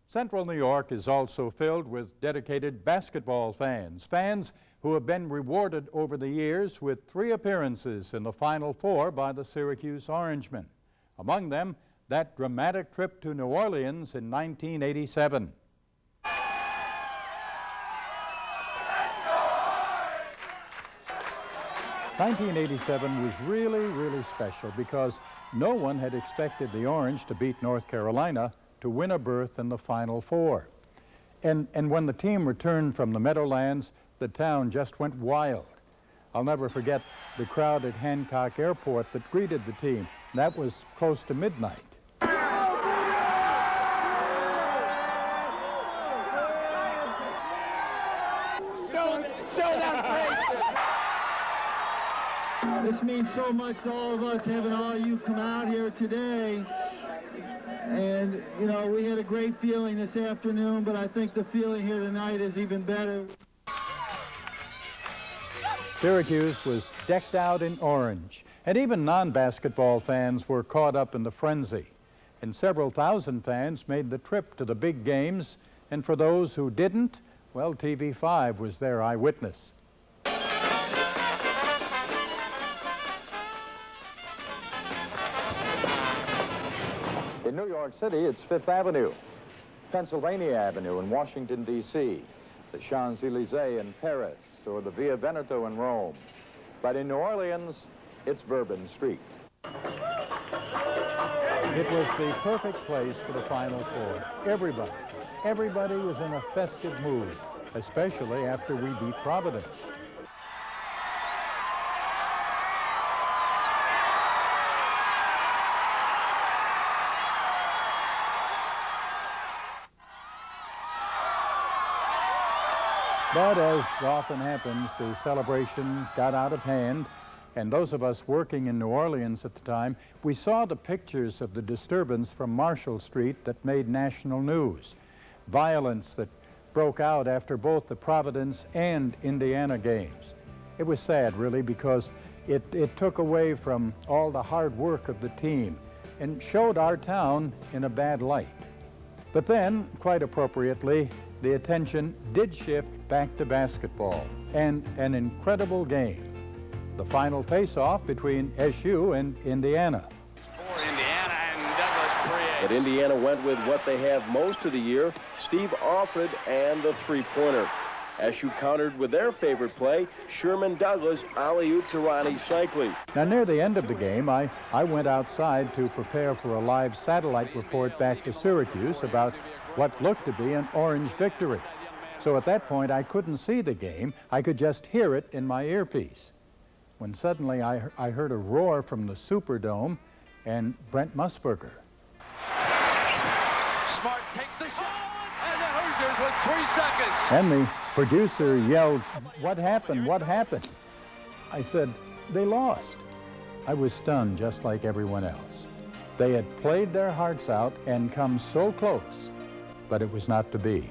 Central New York is also filled with dedicated basketball fans who have been rewarded over the years with 3 appearances in the Final Four by the Syracuse Orangemen. Among them, that dramatic trip to New Orleans in 1987. '87 was really special because no one had expected the Orange to beat North Carolina to win a berth in the Final Four. And when the team returned from the Meadowlands, the town just went wild. I'll never forget the crowd at Hancock Airport that greeted the team. That was close to midnight. Show that face! This means so much to all of us, having all you come out here today. And, you know, we had a great feeling this afternoon, but I think the feeling here tonight is even better. Syracuse was decked out in orange, and even non-basketball fans were caught up in the frenzy. And several thousand fans made the trip to the big games, and for those who didn't, well, TV5 was their eyewitness. In New York City, it's Fifth Avenue, Pennsylvania Avenue in Washington, D.C., the Champs-Élysées in Paris, or the Via Veneto in Rome. But in New Orleans, it's Bourbon Street. It was the perfect place for the Final Four. Everybody was in a festive mood, especially after we beat Providence. But as often happens, the celebration got out of hand, and those of us working in New Orleans at the time, we saw the pictures of the disturbance from Marshall Street that made national news. Violence that broke out after both the Providence and Indiana games. It was sad, really, because it took away from all the hard work of the team and showed our town in a bad light. But then, quite appropriately, the attention did shift back to basketball, and an incredible game. The final face-off between SU and Indiana. For Indiana, and Douglas creates. But Indiana went with what they have most of the year, Steve Alfred and the three-pointer. SU countered with their favorite play, Sherman Douglas alley-oop to Ronnie Cycli. Now, near the end of the game, I went outside to prepare for a live satellite report back to Syracuse about what looked to be an Orange victory. So at that point, I couldn't see the game. I could just hear it in my earpiece. When suddenly I heard a roar from the Superdome and Brent Musburger. Smart takes the shot, and the Hoosiers with 3 seconds. And the producer yelled, "What happened? What happened?" I said, "They lost." I was stunned just like everyone else. They had played their hearts out and come so close, but it was not to be.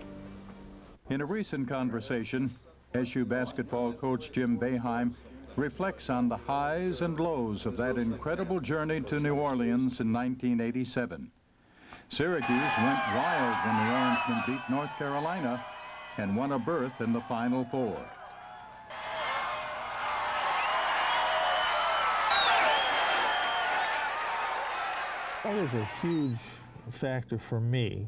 In a recent conversation, SU basketball coach Jim Boeheim reflects on the highs and lows of that incredible journey to New Orleans in 1987. Syracuse went wild when the Orangemen beat North Carolina and won a berth in the Final Four. That was a huge factor for me,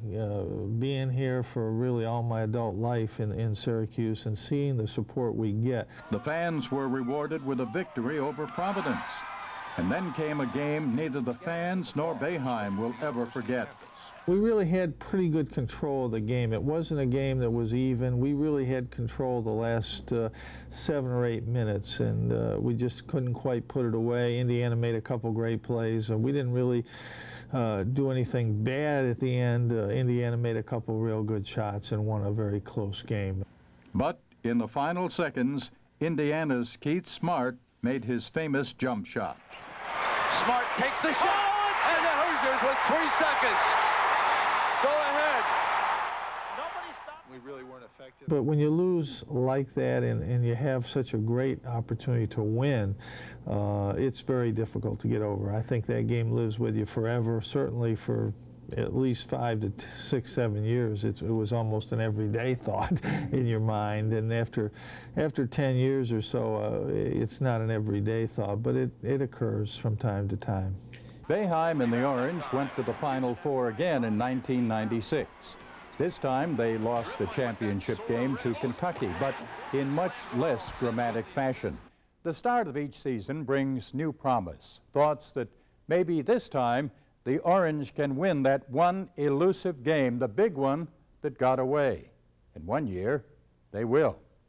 being here for really all my adult life in Syracuse and seeing the support we get. The fans were rewarded with a victory over Providence. And then came a game neither the fans nor Boeheim will ever forget. We really had pretty good control of the game. It wasn't a game that was even. We really had control the last 7 or 8 minutes, and we just couldn't quite put it away. Indiana made a couple great plays. We didn't really do anything bad at the end. Indiana made a couple real good shots and won a very close game. But in the final seconds, Indiana's Keith Smart made his famous jump shot. Smart takes the shot, and the Hoosiers with 3 seconds. Go ahead. Nobody stopped. We really weren't effective. But when you lose like that and you have such a great opportunity to win, it's very difficult to get over. I think that game lives with you forever, certainly for at least 5 to 6, 7 years, it was almost an everyday thought in your mind. And after 10 years or so, it's not an everyday thought, but it occurs from time to time. Boeheim and the Orange went to the Final Four again in 1996. This time they lost the championship game to Kentucky, but in much less dramatic fashion. The start of each season brings new promise, thoughts that maybe this time the Orange can win that one elusive game, the big one that got away. And one year, they will.